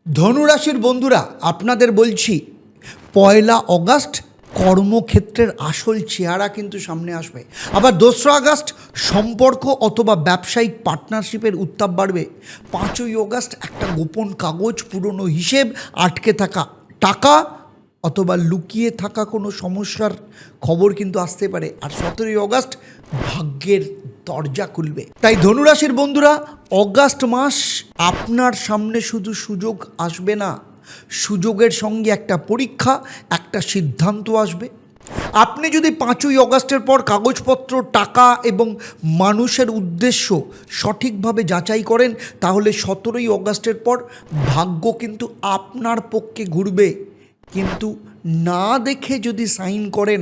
ধনুরাশির বন্ধুরা, আপনাদের বলছি 1 আগস্ট কর্মক্ষেত্রের আসল চেহারা কিন্তু সামনে আসবে। আবার 2 আগস্ট সম্পর্ক অথবা ব্যবসায়িক পার্টনারশিপের উত্তাপ বাড়বে। 5 আগস্ট একটা গোপন কাগজ, পুরনো হিসেব, আটকে থাকা টাকা অথবা লুকিয়ে থাকা কোনো সমস্যার খবর কিন্তু আসতে পারে। আর 17 আগস্ট ভাগ্যের দরজা খুলবে। তাই ধনুরাশির বন্ধুরা, অগাস্ট মাস আপনার সামনে শুধু সুযোগ আসবে না, সুযোগের সঙ্গে একটা পরীক্ষা, একটা সিদ্ধান্ত আসবে। আপনি যদি 5 আগস্টের পর কাগজপত্র, টাকা এবং মানুষের উদ্দেশ্য সঠিকভাবে যাচাই করেন, তাহলে 17 আগস্টের পর ভাগ্য কিন্তু আপনার পক্ষে ঘুরবে। কিন্তু না দেখে যদি সাইন করেন,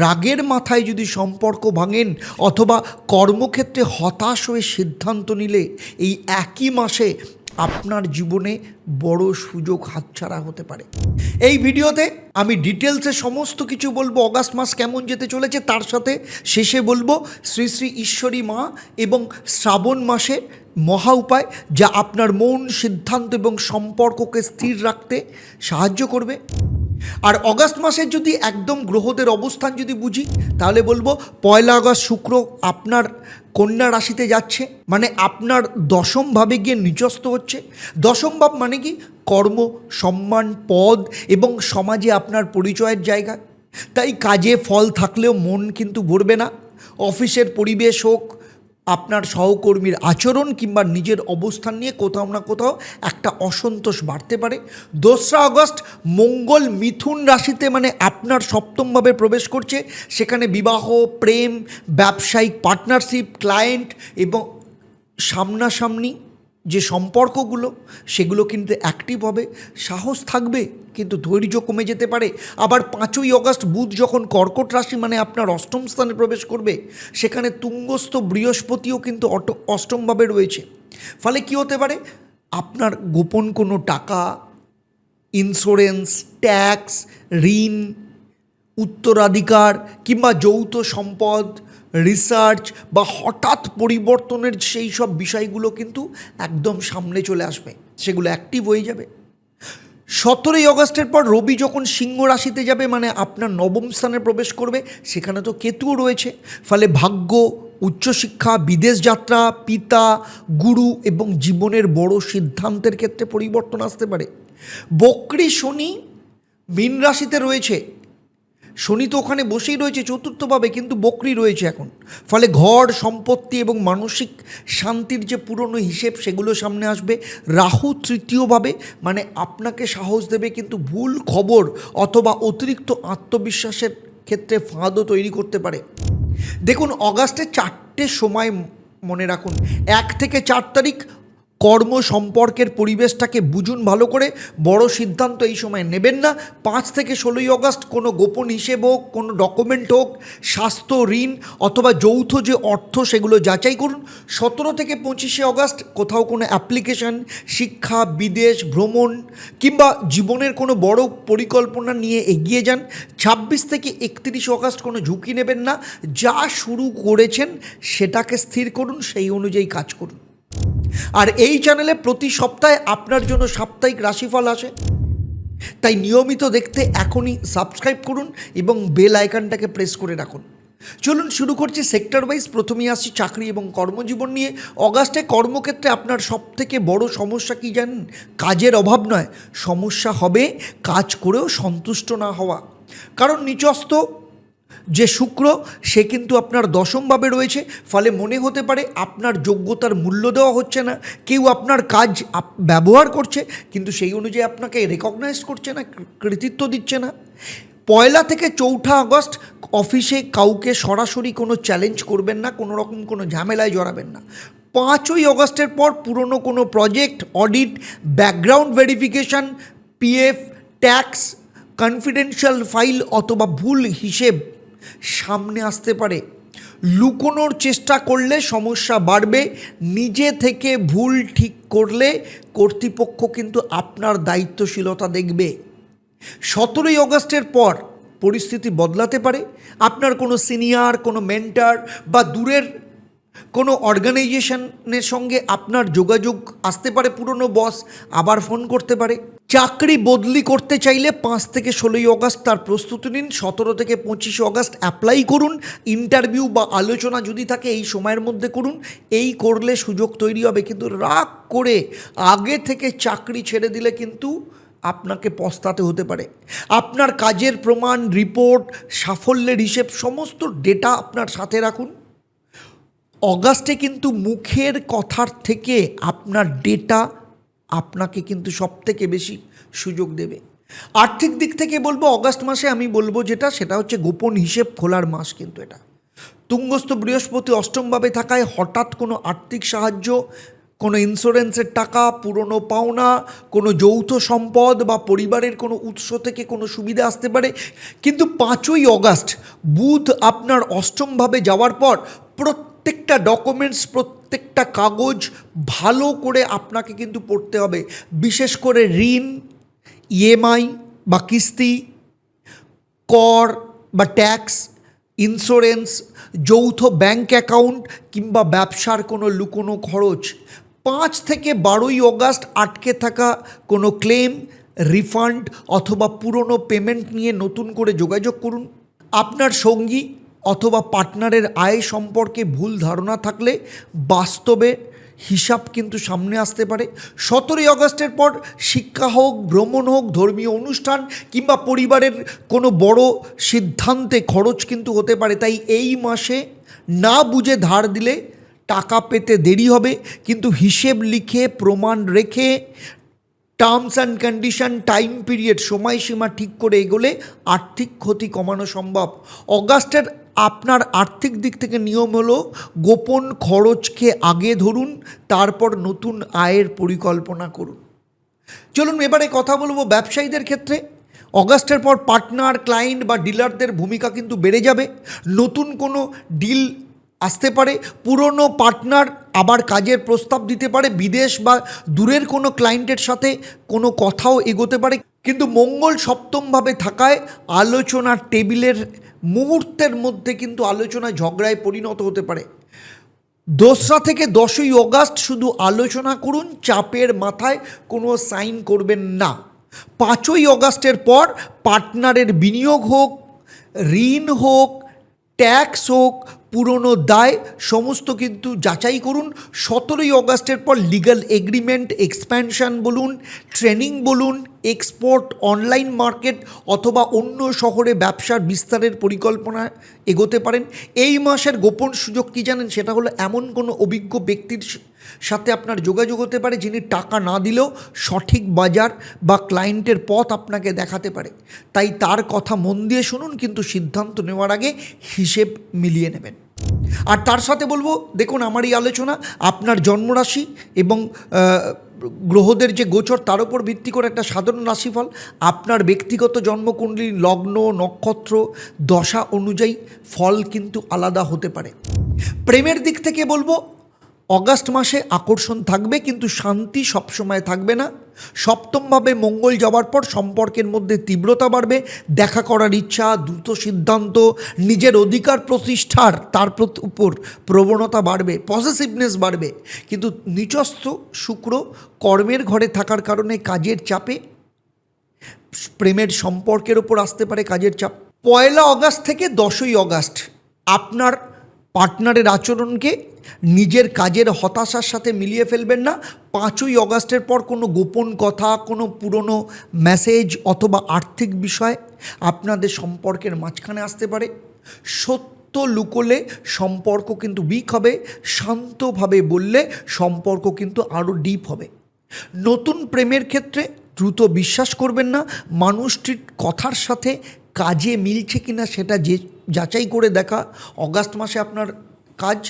রাগের মাথায় যদি সম্পর্ক ভাঙেন অথবা কর্মক্ষেত্রে হতাশ হয়ে সিদ্ধান্ত নিলে, এই একই মাসে আপনার জীবনে বড় সুযোগ হাতছাড়া হতে পারে। এই ভিডিওতে আমি ডিটেলসে সমস্ত কিছু বলবো, অগাস্ট মাস কেমন যেতে চলেছে, তার সাথে শেষে বলবো শ্রী শ্রী ঈশ্বরী মা এবং শ্রাবণ মাসে মহা উপায়, যা আপনার মন, সিদ্ধান্ত এবং সম্পর্ককে স্থির রাখতে সাহায্য করবে। আর অগাস্ট মাসের যদি একদম গ্রহদের অবস্থান যদি বুঝি, তাহলে বলবো 1 আগস্ট শুক্র আপনার কন্যা রাশিতে যাচ্ছে, মানে আপনার দশম ভাবে গিয়ে নিচস্থ হচ্ছে। দশম ভাব মানে কি? কর্ম, সম্মান, পদ এবং সমাজে আপনার পরিচয়ের জায়গা। তাই কাজে ফল থাকলেও মন কিন্তু ভরবে না। অফিসের পরিবেশ হোক, আপনার সহকর্মীর আচরণ কিংবা নিজের অবস্থান নিয়ে কোথাও না কোথাও একটা অসন্তোষ বাড়তে পারে। 2 আগস্ট মঙ্গল মিথুন রাশিতে, মানে আপনার সপ্তমভাবে প্রবেশ করছে। সেখানে বিবাহ, প্রেম, ব্যবসায়িক পার্টনারশিপ, ক্লায়েন্ট এবং সামনাসামনি যে সম্পর্কগুলো, সেগুলো কিন্তু অ্যাক্টিভ হবে। সাহস থাকবে কিন্তু ধৈর্য কমে যেতে পারে। আবার 5 আগস্ট বুধ যখন কর্কট রাশি, মানে আপনার অষ্টম স্থানে প্রবেশ করবে, সেখানে তুঙ্গস্থ বৃহস্পতিও কিন্তু অষ্টমভাবে রয়েছে। ফলে কি হতে পারে? আপনার গোপন কোনো টাকা, ইন্স্যুরেন্স, ট্যাক্স, ঋণ, উত্তরাধিকার কিংবা যৌথ সম্পদ, রিসার্চ বা হঠাৎ পরিবর্তনের সেই সব বিষয়গুলো কিন্তু একদম সামনে চলে আসবে, সেগুলো অ্যাক্টিভ হয়ে যাবে। 17 আগস্টের পর রবি যখন সিংহ রাশিতে যাবে, মানে আপনার নবম স্থানে প্রবেশ করবে, সেখানে তো কেতুও রয়েছে। ফলে ভাগ্য, উচ্চশিক্ষা, বিদেশ যাত্রা, পিতা, গুরু এবং জীবনের বড় সিদ্ধান্তের ক্ষেত্রে পরিবর্তন আসতে পারে। বক্রী শনি মীন রাশিতে রয়েছে। শনি তো ওখানে বসেই রয়েছে চতুর্থভাবে, কিন্তু বক্রী রয়েছে এখন। ফলে ঘর, সম্পত্তি এবং মানসিক শান্তির যে পুরনো হিসেব, সেগুলো সামনে আসবে। রাহু তৃতীয়ভাবে, মানে আপনাকে সাহস দেবে, কিন্তু ভুল খবর অথবা অতিরিক্ত আত্মবিশ্বাসের ক্ষেত্রে ফাঁদও তৈরি করতে পারে। দেখুন, অগাস্টে 4টে সময় মনে রাখুন। 1 থেকে 4 তারিখ কর্ম সম্পর্কের পরিবেশটাকে বুঝুন ভালো করে, বড় সিদ্ধান্ত এই সময় নেবেন না। 5 থেকে 16 আগস্ট কোনো গোপন হিসেব হোক, কোনো ডকুমেন্ট হোক, স্বাস্থ্য, ঋণ অথবা যৌথ যে অর্থ, সেগুলো যাচাই করুন। 17 থেকে 25 আগস্ট কোথাও কোনো অ্যাপ্লিকেশন, শিক্ষা, বিদেশ ভ্রমণ কিংবা জীবনের কোনো বড় পরিকল্পনা নিয়ে এগিয়ে যান। 26 থেকে 31 আগস্ট কোনো ঝুঁকি নেবেন না। যা শুরু করেছেন সেটাকে স্থির করুন, সেই অনুযায়ী কাজ করুন। আর এই চ্যানেলে প্রতি সপ্তাহে আপনার জন্য সাপ্তাহিক রাশিফল আসে, তাই নিয়মিত দেখতে এখনই সাবস্ক্রাইব করুন এবং বেল আইকনটাকে প্রেস করে রাখুন। চলুন শুরু করছি সেক্টর ওয়াইজ। প্রথমেই আসছি চাকরি এবং কর্মজীবন নিয়ে। অগাস্টে কর্মক্ষেত্রে আপনার সবথেকে বড় সমস্যা কি জানেন? কাজের অভাব নয়, সমস্যা হবে কাজ করেও সন্তুষ্ট না হওয়া। কারণ নিচস্থ যে শুক্র, সে কিন্তু আপনার দশমভাবে রয়েছে। ফলে মনে হতে পারে আপনার যোগ্যতার মূল্য দেওয়া হচ্ছে না, কেউ আপনার কাজ ব্যবহার করছে কিন্তু সেই অনুযায়ী আপনাকে রেকগনাইজ করছে না, কৃতিত্ব দিচ্ছে না। 1 থেকে 4 আগস্ট অফিসে কাউকে সরাসরি কোনো চ্যালেঞ্জ করবেন না, কোনো রকম কোনো ঝামেলায় জড়াবেন না। 5 আগস্টের পর পুরনো কোনো project, audit, background verification, PF, tax, confidential file অথবা ভুল হিসেব সামনে আসতে পারে। লুকোনোর চেষ্টা করলে সমস্যা বাড়বে। নিজে থেকে ভুল ঠিক করলে কর্তৃপক্ষ কিন্তু আপনার দায়িত্বশীলতা দেখবে। 17 আগস্টের পর পরিস্থিতি বদলাতে পারে। আপনার কোনো সিনিয়র, কোনো মেন্টর বা দূরের কোনো অর্গানাইজেশনের সঙ্গে আপনার যোগাযোগ আসতে পারে, পুরনো বস আবার ফোন করতে পারে। চাকরি বদলি করতে চাইলে 5 থেকে 16 অগাস্ট তার প্রস্তুতি নিন। 17 থেকে 25 অগাস্ট অ্যাপ্লাই করুন। ইন্টারভিউ বা আলোচনা যদি থাকে এই সময়ের মধ্যে করুন। এই করলে সুযোগ তৈরি হবে, কিন্তু রাগ করে আগে থেকে চাকরি ছেড়ে দিলে কিন্তু আপনাকে পস্তাতে হতে পারে। আপনার কাজের প্রমাণ, রিপোর্ট, সাফল্যের হিসেব সমস্ত ডেটা আপনার সাথে রাখুন। অগাস্টে কিন্তু মুখের কথার থেকে আপনার ডেটা আপনাকে কিন্তু সবথেকে বেশি সুযোগ দেবে। আর্থিক দিক থেকে বলবো, অগাস্ট মাসে আমি বলবো সেটা হচ্ছে গোপন হিসেব খোলার মাস। কিন্তু এটা তুঙ্গস্থ বৃহস্পতি অষ্টমভাবে থাকায় হঠাৎ কোনো আর্থিক সাহায্য, কোনো ইন্স্যুরেন্সের টাকা, পুরনো পাওনা, কোনো যৌথ সম্পদ বা পরিবারের কোনো উৎস থেকে কোনো সুবিধা আসতে পারে। কিন্তু 5ই অগাস্ট বুধ আপনার অষ্টমভাবে যাওয়ার পর প্রত্যেকটা ডকুমেন্টস, প্রত্যেকটা কাগজ ভালো করে আপনাকে কিন্তু পড়তে হবে। বিশেষ করে ঋণ, ইএমআই বা কিস্তি, কর বা ট্যাক্স, ইন্স্যুরেন্স, যৌথ ব্যাংক অ্যাকাউন্ট কিংবা ব্যবসার কোনো লুকোনো খরচ। 5 থেকে 12ই অগাস্ট আটকে থাকা কোনো ক্লেম, রিফান্ড অথবা পুরনো পেমেন্ট নিয়ে নতুন করে যোগাযোগ করুন। আপনার সঙ্গী অথবা পার্টনারের আয় সম্পর্কে ভুল ধারণা থাকলে বাস্তবে হিসাব কিন্তু সামনে আসতে পারে। 17ই অগাস্টের পর শিক্ষা হোক, ভ্রমণ হোক, ধর্মীয় অনুষ্ঠান কিংবা পরিবারের কোনো বড় সিদ্ধান্তে খরচ কিন্তু হতে পারে। তাই এই মাসে না বুঝে ধার দিলে টাকা পেতে দেরি হবে, কিন্তু হিসেব লিখে, প্রমাণ রেখে, terms and condition, time period, সময়সীমা ঠিক করে এগোলে আর্থিক ক্ষতি কমানো সম্ভব। অগাস্টের আপনার আর্থিক দিক থেকে নিয়ম হলো গোপন খরচকে আগে ধরুন, তারপর নতুন আয়ের পরিকল্পনা করুন। চলুন এবারে কথা বলবো ব্যবসায়ীদের ক্ষেত্রে। অগাস্টের পর পার্টনার, ক্লায়েন্ট বা ডিলারদের ভূমিকা কিন্তু বেড়ে যাবে। নতুন কোনো ডিল আসতে পারে, পুরনো পার্টনার আবার কাজের প্রস্তাব দিতে পারে, বিদেশ বা দূরের কোনো ক্লায়েন্টের সাথে কোনো কথাও এগোতে পারে। কিন্তু মঙ্গল সপ্তমভাবে থাকায় আলোচনার টেবিলের মুহূর্তের মধ্যে কিন্তু আলোচনা ঝগড়ায় পরিণত হতে পারে। 2রা থেকে 10ই অগাস্ট শুধু আলোচনা করুন, চাপের মাথায় কোনো সাইন করবেন না। 5ই অগাস্টের পর পার্টনারের বিনিয়োগ হোক, ঋণ হোক, ট্যাক্স হোক, পুরনো দায় সমস্ত কিন্তু যাচাই করুন। 17ই অগাস্টের পর লিগ্যাল এগ্রিমেন্ট, এক্সপ্যানশন বলুন, ট্রেনিং বলুন, এক্সপোর্ট, অনলাইন মার্কেট অথবা অন্য শহরে ব্যবসার বিস্তারের পরিকল্পনা এগোতে পারেন। এই মাসের গোপন সুযোগ কী জানেন? সেটা হলো এমন কোনো অভিজ্ঞ ব্যক্তির সাথে আপনার যোগাযোগ হতে পারে যিনি টাকা না দিলেও সঠিক বাজার বা ক্লায়েন্টের পথ আপনাকে দেখাতে পারে। তাই তার কথা মন দিয়ে শুনুন, কিন্তু সিদ্ধান্ত নেওয়ার আগে হিসেব মিলিয়ে নেবেন। আর তার সাথে বলবো, দেখুন আমার এই আলোচনা আপনার জন্মরাশি এবং গ্রহদের যে গোচর তার উপর ভিত্তি করে একটা সাধারণ রাশিফল। আপনার ব্যক্তিগত জন্মকুণ্ডলী, লগ্ন, নক্ষত্র, দশা অনুযায়ী ফল কিন্তু আলাদা হতে পারে। প্রেমের দিক থেকে বলবো, অগাস্ট মাসে আকর্ষণ থাকবে, কিন্তু শান্তি সবসময় থাকবে না। সপ্তমভাবে মঙ্গল যাওয়ার পর সম্পর্কের মধ্যে তীব্রতা বাড়বে, দেখা করার ইচ্ছা, দ্রুত সিদ্ধান্ত, নিজের অধিকার প্রতিষ্ঠার তার উপর প্রবণতা বাড়বে, পসেসিভনেস বাড়বে। কিন্তু নিচস্থ শুক্র কর্মের ঘরে থাকার কারণে কাজের চাপে, প্রেমের সম্পর্কের ওপর আসতে পারে কাজের চাপ। 1 অগাস্ট থেকে 10ই অগাস্ট আপনার পার্টনারের আচরণকে নিজের কাজের হতাশার সাথে মিলিয়ে ফেলবেন না। 5ই অগাস্টের পর কোনো গোপন কথা, কোনো পুরনো মেসেজ অথবা আর্থিক বিষয় আপনাদের সম্পর্কের মাঝখানে আসতে পারে। সত্য লুকোলে সম্পর্ক কিন্তু উইক হবে, শান্তভাবে বললে সম্পর্ক কিন্তু আরও ডিপ হবে। নতুন প্রেমের ক্ষেত্রে দ্রুত বিশ্বাস করবেন না। মানুষটির কথার সাথে কাজে মিলছে কিনা সেটা যাচাই করে দেখা অগাস্ট মাসে আপনার কাজ।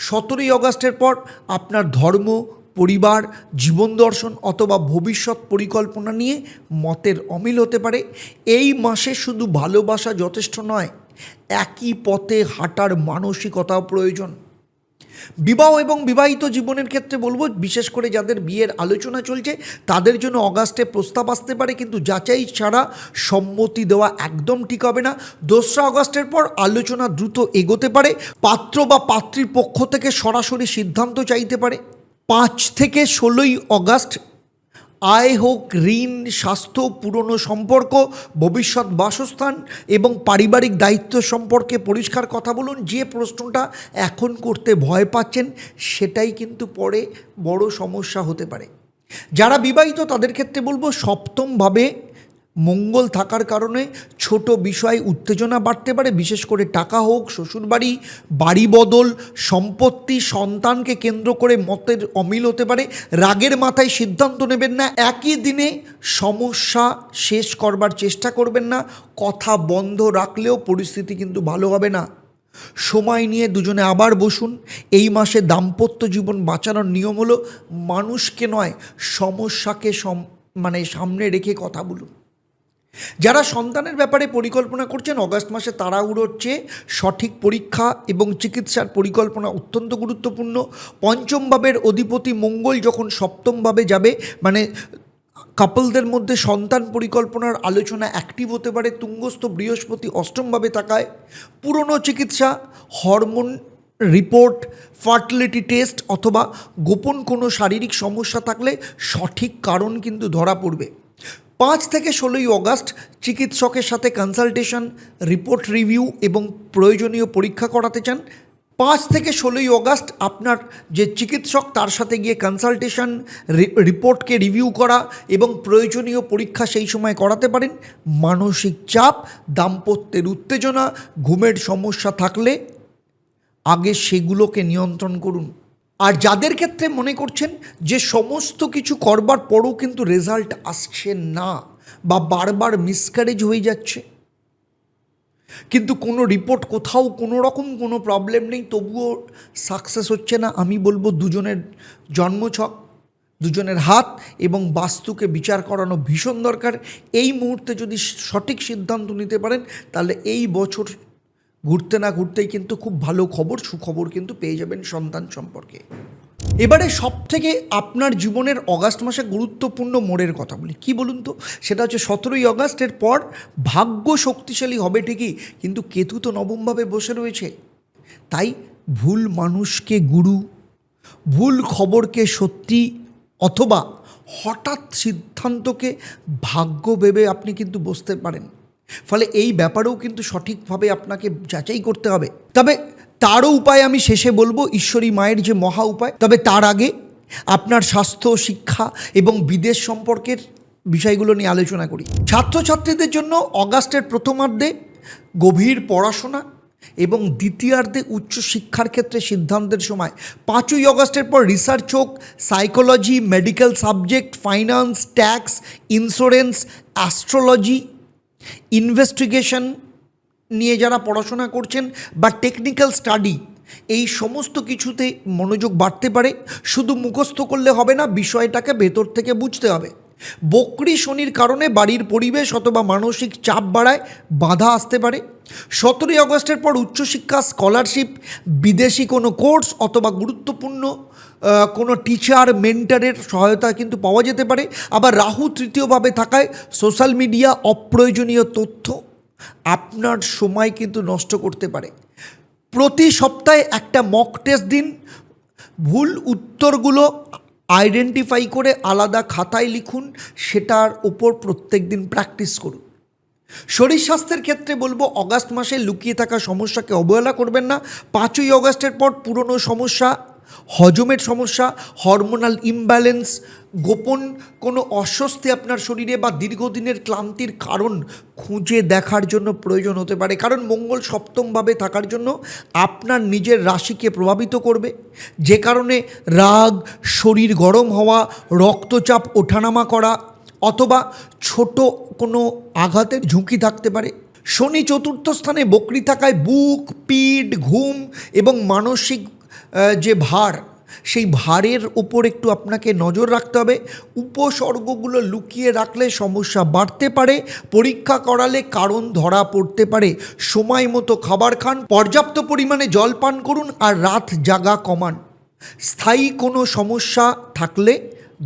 17ই অগাস্টের পর আপনার ধর্ম, পরিবার, জীবন দর্শন অথবা ভবিষ্যৎ পরিকল্পনা নিয়ে মতের অমিল হতে পারে। এই মাসে শুধু ভালোবাসা যথেষ্ট নয়, একই পথে হাঁটার মানসিকতাও প্রয়োজন। বিবাহ এবং বিবাহিত জীবনের ক্ষেত্রে বলবো, বিশেষ করে যাদের বিয়ের আলোচনা চলছে তাদের জন্য অগাস্টে প্রস্তাব আসতে পারে, কিন্তু যাচাই ছাড়া সম্মতি দেওয়া একদম ঠিক হবে না। 2রা অগাস্টের পর আলোচনা দ্রুত এগোতে পারে, পাত্র বা পাত্রীর পক্ষ থেকে সরাসরি সিদ্ধান্ত চাইতে পারে। 5 থেকে 16ই অগাস্ট আয় হোক, ঋণ, স্বাস্থ্য, পুরনো সম্পর্ক, ভবিষ্যৎ বাসস্থান এবং পারিবারিক দায়িত্ব সম্পর্কে পরিষ্কার কথা বলুন। যে প্রশ্নটা এখন করতে ভয় পাচ্ছেন সেটাই কিন্তু পরে বড় সমস্যা হতে পারে। যারা বিবাহিত তাদের ক্ষেত্রে বলবো, সপ্তমভাবে মঙ্গল থাকার কারণে ছোট বিষয়ে উত্তেজনা বাড়তে পারে, বিশেষ করে টাকা হোক, শ্বশুরবাড়ি, বাড়ি বদল, সম্পত্তি, সন্তানকে কেন্দ্র করে মতের অমিল হতে পারে। রাগের মাথায় সিদ্ধান্ত নেবেন না, একই দিনে সমস্যা শেষ করবার চেষ্টা করবেন না। কথা বন্ধ রাখলেও পরিস্থিতি কিন্তু ভালো হবে না। সময় নিয়ে দুজনে আবার বসুন। এই মাসে দাম্পত্য জীবন বাঁচানোর নিয়ম হলো মানুষকে নয়, সমস্যাকে সামনে রেখে কথা বলুন। যারা সন্তানের ব্যাপারে পরিকল্পনা করছেন, অগাস্ট মাসে তাড়াহুড়োর চেয়ে সঠিক পরীক্ষা এবং চিকিৎসার পরিকল্পনা অত্যন্ত গুরুত্বপূর্ণ। পঞ্চম ভাবের অধিপতি মঙ্গল যখন সপ্তম ভাবে যাবে, কাপলদের মধ্যে সন্তান পরিকল্পনার আলোচনা অ্যাক্টিভ হতে পারে। তুঙ্গস্থ বৃহস্পতি অষ্টমভাবে থাকায় পুরনো চিকিৎসা, হরমোন রিপোর্ট, ফার্টিলিটি টেস্ট অথবা গোপন কোনো শারীরিক সমস্যা থাকলে সঠিক কারণ কিন্তু ধরা পড়বে। 5 থেকে 16ই অগাস্ট চিকিৎসকের সাথে কনসালটেশন, রিপোর্ট রিভিউ এবং প্রয়োজনীয় পরীক্ষা করাতে চান। 5 থেকে 16ই অগাস্ট আপনার যে চিকিৎসক তার সাথে গিয়ে কনসালটেশন, রিপোর্টকে রিভিউ করা এবং প্রয়োজনীয় পরীক্ষা সেই সময় করাতে পারেন। মানসিক চাপ, দাম্পত্যের উত্তেজনা, ঘুমের সমস্যা থাকলে আগে সেগুলোকে নিয়ন্ত্রণ করুন। আর যাদের ক্ষেত্রে মনে করছেন যে সমস্ত কিছু করবার পরও কিন্তু রেজাল্ট আসছে না বা বারবার মিসক্যারেজ হয়ে যাচ্ছে, কিন্তু কোনো রিপোর্ট কোথাও কোনো রকম কোনো প্রবলেম নেই, তবুও সাকসেস হচ্ছে না, আমি বলবো দুজনের জন্মছক, দুজনের হাত এবং বাস্তুকে বিচার করানো ভীষণ দরকার। এই মুহূর্তে যদি সঠিক সিদ্ধান্ত নিতে পারেন তাহলে এই বছর ঘুরতে না ঘুরতেই কিন্তু খুব ভালো খবর, সুখবর কিন্তু পেয়ে যাবেন সন্তান সম্পর্কে। এবারে সব থেকে আপনার জীবনের অগাস্ট মাসে গুরুত্বপূর্ণ মোড়ের কথা বলি, কি বলুন তো, সেটা হচ্ছে 17ই অগাস্টের পর ভাগ্য শক্তিশালী হবে ঠিকই, কিন্তু কেতু তো নবমভাবে বসে রয়েছে। তাই ভুল মানুষকে গুরু, ভুল খবরকে সত্যি অথবা হঠাৎ সিদ্ধান্তকে ভাগ্য ভেবে আপনি কিন্তু বসতে পারেন। ফলে এই ব্যাপারেও কিন্তু সঠিকভাবে আপনাকে যাচাই করতে হবে। তবে তারও উপায় আমি শেষে বলবো, ঈশ্বরী মায়ের যে মহা উপায়। তবে তার আগে আপনার স্বাস্থ্য, শিক্ষা এবং বিদেশ সম্পর্কের বিষয়গুলো নিয়ে আলোচনা করি। ছাত্রছাত্রীদের জন্য অগাস্টের প্রথমার্ধে গভীর পড়াশোনা এবং দ্বিতীয়ার্ধে উচ্চশিক্ষার ক্ষেত্রে সিদ্ধান্তের সময়। 5ই অগাস্টের পর রিসার্চ হোক, psychology, medical subject, finance, tax, insurance, astrology, investigation নিয়ে যারা পড়াশোনা করছেন বা টেকনিক্যাল স্টাডি, এই সমস্ত কিছুতে মনোযোগ বাড়তে পারে। শুধু মুখস্থ করলে হবে না, বিষয়টাকে ভেতর থেকে বুঝতে হবে। বক্রী শনির কারণে বাড়ির পরিবেশ অথবা মানসিক চাপ বাড়ায়, বাধা আসতে পারে। 17ই অগস্টের পর উচ্চশিক্ষা, স্কলারশিপ, বিদেশি কোনো কোর্স অথবা গুরুত্বপূর্ণ কোনো টিচার, মেন্টরের সহায়তা কিন্তু পাওয়া যেতে পারে। আবার রাহু তৃতীয়ভাবে থাকায় সোশ্যাল মিডিয়া, অপ্রয়োজনীয় তথ্য আপনার সময় কিন্তু নষ্ট করতে পারে। প্রতি সপ্তাহে একটা মক টেস্ট দিন, ভুল উত্তরগুলো আইডেন্টিফাই করে আলাদা খাতায় লিখুন, সেটার উপর প্রত্যেক দিন প্র্যাকটিস করুন। শরীর স্বাস্থ্যের ক্ষেত্রে বলবো, অগাস্ট মাসে লুকিয়ে থাকা সমস্যাকে অবহেলা করবেন না। 5ই অগাস্টের পর পুরনো সমস্যা, হজমের সমস্যা, হরমোনাল ইমব্যালেন্স, গোপন কোনো অস্বস্তি আপনার শরীরে বা দীর্ঘদিনের ক্লান্তির কারণ খুঁজে দেখার জন্য প্রয়োজন হতে পারে। কারণ মঙ্গল সপ্তমভাবে থাকার জন্য আপনার নিজের রাশিকে প্রভাবিত করবে, যে কারণে রাগ, শরীর গরম হওয়া, রক্তচাপ ওঠানামা করা অথবা ছোট কোনো আঘাতের ঝুঁকি থাকতে পারে। শনি চতুর্থ স্থানে বক্রী থাকায় বুক, পিঠ, ঘুম এবং মানসিক যে ভার সেই ভারের ওপর একটু আপনাকে নজর রাখতে হবে। উপসর্গগুলো লুকিয়ে রাখলে সমস্যা বাড়তে পারে, পরীক্ষা করালে কারণ ধরা পড়তে পারে। সময় মতো খাবার খান, পর্যাপ্ত পরিমাণে জল পান করুন আর রাত জাগা কমান। স্থায়ী কোনো সমস্যা থাকলে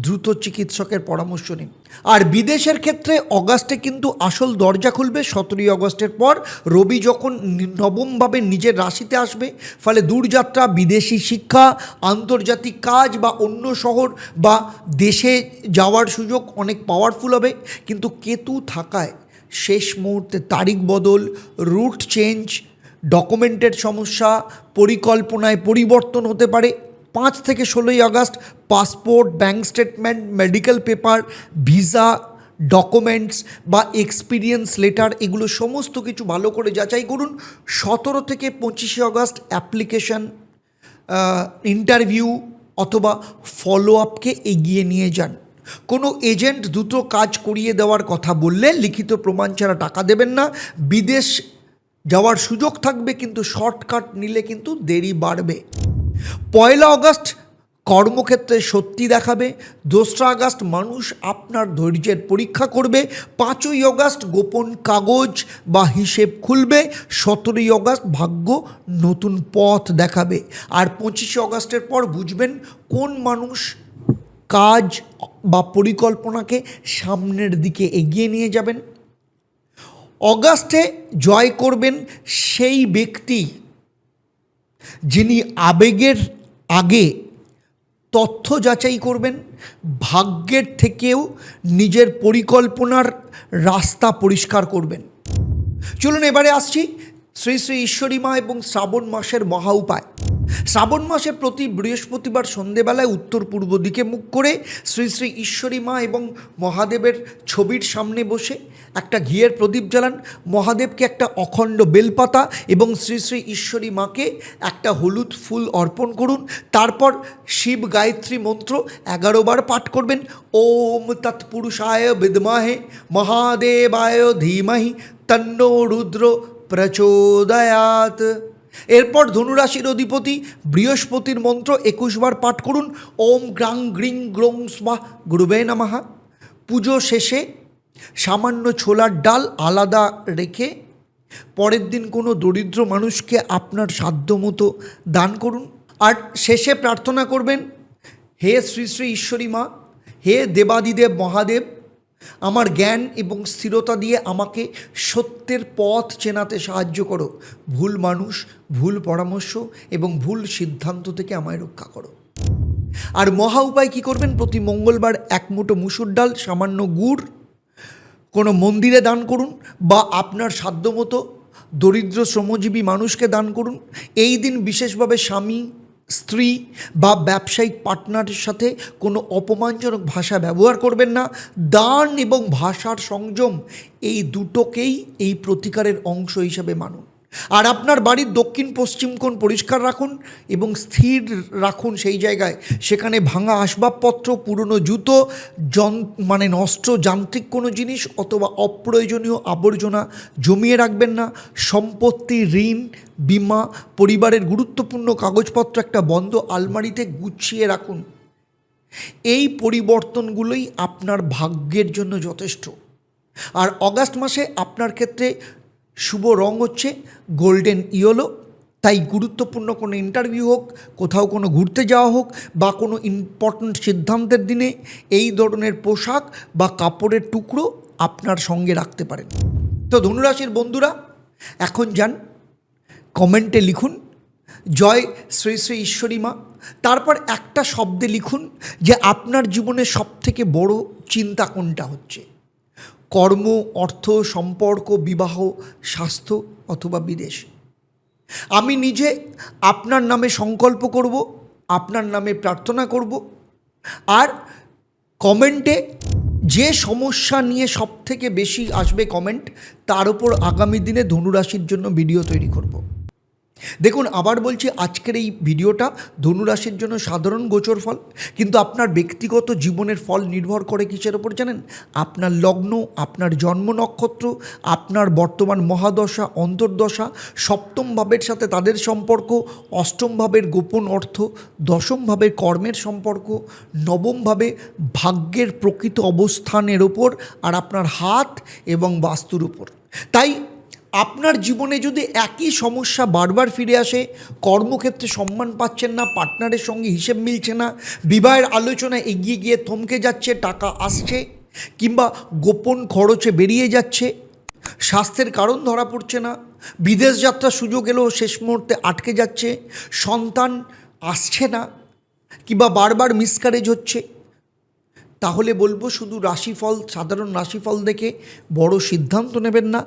দ্রুত চিকিৎসকের পরামর্শ নিন। আর বিদেশের ক্ষেত্রে অগাস্টে কিন্তু আসল দরজা খুলবে 17ই অগস্টের পর। রবি যখন নবমভাবে নিজের রাশিতে আসবে, ফলে দূরযাত্রা, বিদেশি শিক্ষা, আন্তর্জাতিক কাজ বা অন্য শহর বা দেশে যাওয়ার সুযোগ অনেক পাওয়ারফুল হবে। কিন্তু কেতু থাকায় শেষ মুহূর্তে তারিখ বদল, রুট চেঞ্জ, ডকুমেন্টের সমস্যা, পরিকল্পনায় পরিবর্তন হতে পারে। 5 থেকে 16ই August passport, bank statement, medical paper, visa, documents বা এক্সপিরিয়েন্স লেটার, এগুলো সমস্ত কিছু ভালো করে যাচাই করুন। 17 থেকে 25শে আগস্ট অ্যাপ্লিকেশন, ইন্টারভিউ অথবা ফলো আপকে এগিয়ে নিয়ে যান। কোনো এজেন্ট দ্রুত কাজ করিয়ে দেওয়ার কথা বললে লিখিত প্রমাণ ছাড়া টাকা দেবেন না। বিদেশ যাওয়ার সুযোগ থাকবে, কিন্তু শর্টকাট নিলে কিন্তু দেরি বাড়বে। 1 আগস্ট কর্মক্ষেত্রে সত্যি দেখাবে। 2 আগস্ট মানুষ আপনার ধৈর্যের পরীক্ষা করবে। 5ই আগস্ট গোপন কাগজ বা হিসেব খুলবে। 17ই আগস্ট ভাগ্য নতুন পথ দেখাবে। আর 25শে আগস্টের পর বুঝবেন কোন মানুষ কাজ বা পরিকল্পনাকে সামনের দিকে এগিয়ে নিয়ে যাবেন। অগাস্টে জয় করবেন সেই ব্যক্তি যিনি আবেগের আগে তথ্য যাচাই করবেন, ভাগ্যের থেকেও নিজের পরিকল্পনার রাস্তা পরিষ্কার করবেন। চলুন এবারে আসছি শ্রী শ্রী ঈশ্বরী মা এবং শ্রাবণ মাসের মহা উপায়। শ্রাবণ মাসে প্রতি বৃহস্পতিবার সন্ধেবেলায় উত্তর পূর্ব দিকে মুখ করে শ্রী শ্রী ঈশ্বরী মা এবং মহাদেবের ছবির সামনে বসে একটা ঘিয়ের প্রদীপ জ্বালান। মহাদেবকে একটা অখণ্ড বেলপাতা এবং শ্রী শ্রী ঈশ্বরী মাকে একটা হলুদ ফুল অর্পণ করুন। তারপর শিব গায়ত্রী মন্ত্র 11 বার পাঠ করবেন। ওম তৎপুরুষায় বিদ্মহে মহাদেবায় ধীমহি তন্নো রুদ্র প্রচোদয়াৎ। এরপর ধনুরাশির অধিপতি বৃহস্পতির মন্ত্র 21 বার পাঠ করুন। ওম গ্রাং গ্রিং গ্রৌং স্বাহা গুরুবে নমঃ। পুজো শেষে সামান্য ছোলার ডাল আলাদা রেখে পরের দিন কোনো দরিদ্র মানুষকে আপনার সাধ্যমতো দান করুন। আর শেষে প্রার্থনা করবেন, হে শ্রী শ্রী ঈশ্বরী মা, হে দেবাদিদেব মহাদেব, আমার জ্ঞান এবং স্থিরতা দিয়ে আমাকে সত্যের পথ চেনাতে সাহায্য করো। ভুল মানুষ, ভুল পরামর্শ এবং ভুল সিদ্ধান্ত থেকে আমায় রক্ষা করো। আর মহা উপায় কী করবেন? প্রতি মঙ্গলবার 1 মুঠো মুসুর ডাল, সামান্য গুড় কোনো মন্দিরে দান করুন বা আপনার সাধ্যমতো দরিদ্র শ্রমজীবী মানুষকে দান করুন। এই দিন বিশেষভাবে স্বামী, স্ত্রী বা ব্যবসায়িক পার্টনারের সাথে কোনো অপমানজনক ভাষা ব্যবহার করবেন না। দান এবং ভাষার সংযম, এই দুটোকেই এই প্রতিকারের অংশ হিসাবে মানুন। আর আপনার বাড়ির দক্ষিণ পশ্চিম কোণ পরিষ্কার রাখুন এবং স্থির রাখুন সেই জায়গায়। সেখানে ভাঙা আসবাবপত্র, পুরনো জুতো, নষ্ট যান্ত্রিক কোনো জিনিস অথবা অপ্রয়োজনীয় আবর্জনা জমিয়ে রাখবেন না। সম্পত্তি, ঋণ, বিমা, পরিবারের গুরুত্বপূর্ণ কাগজপত্র একটা বন্ধ আলমারিতে গুছিয়ে রাখুন। এই পরিবর্তনগুলোই আপনার ভাগ্যের জন্য যথেষ্ট। আর অগাস্ট মাসে আপনার ক্ষেত্রে শুভ রং হচ্ছে গোল্ডেন ইয়েলো। তাই গুরুত্বপূর্ণ কোনো ইন্টারভিউ হোক, কোথাও কোনো ঘুরতে যাওয়া হোক বা কোনো ইম্পর্ট্যান্ট সিদ্ধান্তের দিনে এই ধরনের পোশাক বা কাপড়ের টুকরো আপনার সঙ্গে রাখতে পারেন। তো ধনুরাশির বন্ধুরা, এখন যান কমেন্টে লিখুন জয় শ্রী শ্রী ঈশ্বরী মা। তারপর একটা শব্দে লিখুন যে আপনার জীবনে সবথেকে বড় চিন্তা কোনটা হচ্ছে। কর্ম, অর্থ, সম্পর্ক, বিবাহ, স্বাস্থ্য অথবা বিদেশ। আমি নিজে আপনার নামে সংকল্প করব, আপনার নামে প্রার্থনা করব। আর কমেন্টে যে সমস্যা নিয়ে সবথেকে বেশি আসবে কমেন্ট, তার উপর আগামী দিনে ধনুরাশির জন্য ভিডিও তৈরি করব। দেখুন, আবার বলছি, আজকের এই ভিডিওটা ধনুরাশির জন্য সাধারণ গোচর ফল, কিন্তু আপনার ব্যক্তিগত জীবনের ফল নির্ভর করে কিসের ওপর জানেন? আপনার লগ্ন, আপনার জন্ম নক্ষত্র, আপনার বর্তমান মহাদশা, অন্তর্দশা, সপ্তম ভাবের সাথে তাদের সম্পর্ক, অষ্টম ভাবের গোপন অর্থ, দশম ভাবের কর্মের সম্পর্ক, নবম ভাবে ভাগ্যের প্রকৃত অবস্থানের ওপর, আর আপনার হাত এবং বাস্তুর উপর। তাই আপনার জীবনে যদি একই সমস্যা বারবার ফিরে আসে, কর্মক্ষেত্রে সম্মান পাচ্ছেন না, পার্টনারের সঙ্গে হিসেব মিলছে না, বিবাহের আলোচনা এগিয়ে গিয়ে থমকে যাচ্ছে, টাকা আসছে কিংবা গোপন খরচে বেরিয়ে যাচ্ছে, স্বাস্থ্যের কারণ ধরা পড়ছে না, বিদেশ যাত্রার সুযোগ এলেও শেষ মুহূর্তে আটকে যাচ্ছে, সন্তান আসছে না কিংবা বারবার মিসক্যারেজ হচ্ছে, তাহলে বলবো শুধু রাশিফল, সাধারণ রাশিফল দেখে বড় সিদ্ধান্ত নেবেন না।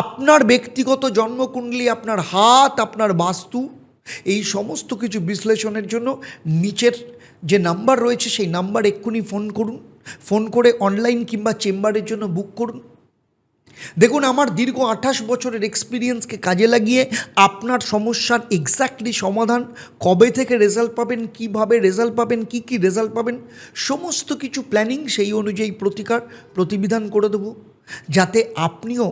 আপনার ব্যক্তিগত জন্মকুণ্ডলী, আপনার হাত, আপনার বাস্তু, এই সমস্ত কিছু বিশ্লেষণের জন্য নিচের যে নাম্বার রয়েছে সেই নাম্বার এক্ষুনি ফোন করুন, ফোন করে অনলাইন কিংবা চেম্বারের জন্য বুক করুন। দেখুন, আমার দীর্ঘ 28 বছরের এক্সপিরিয়েন্সকে কাজে লাগিয়ে আপনার সমস্যার এক্স্যাক্টলি সমাধান, কবে থেকে রেজাল্ট পাবেন, কিভাবে রেজাল্ট পাবেন, কি কি রেজাল্ট পাবেন, সমস্ত কিছু প্ল্যানিং সেই অনুযায়ী প্রতিবিধান করে দেবো, যাতে আপনিও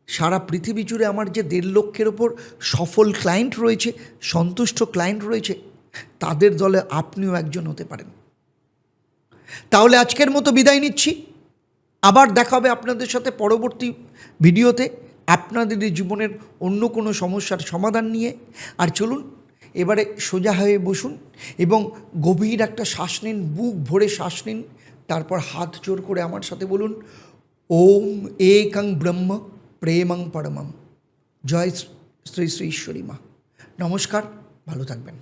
সারা পৃথিবী জুড়ে আমার যে 1.5 লক্ষের ওপর সফল ক্লায়েন্ট রয়েছে, সন্তুষ্ট ক্লায়েন্ট রয়েছে, তাদের দলে আপনিও একজন হতে পারেন। তাহলে আজকের মতো বিদায় নিচ্ছি। আবার দেখা হবে আপনাদের সাথে পরবর্তী ভিডিওতে আপনাদের জীবনের অন্য কোনো সমস্যার সমাধান নিয়ে। আর চলুন এবারে সোজা হয়ে বসুন এবং গভীর একটা শ্বাস নিন, বুক ভরে শ্বাস নিন, তারপর হাত জোর করে আমার সাথে বলুন, ওম একং ব্রহ্ম প্রেমং পরমম। জয় শ্রী শ্রী ঈশ্বরী মা। নমস্কার, ভালো থাকবেন।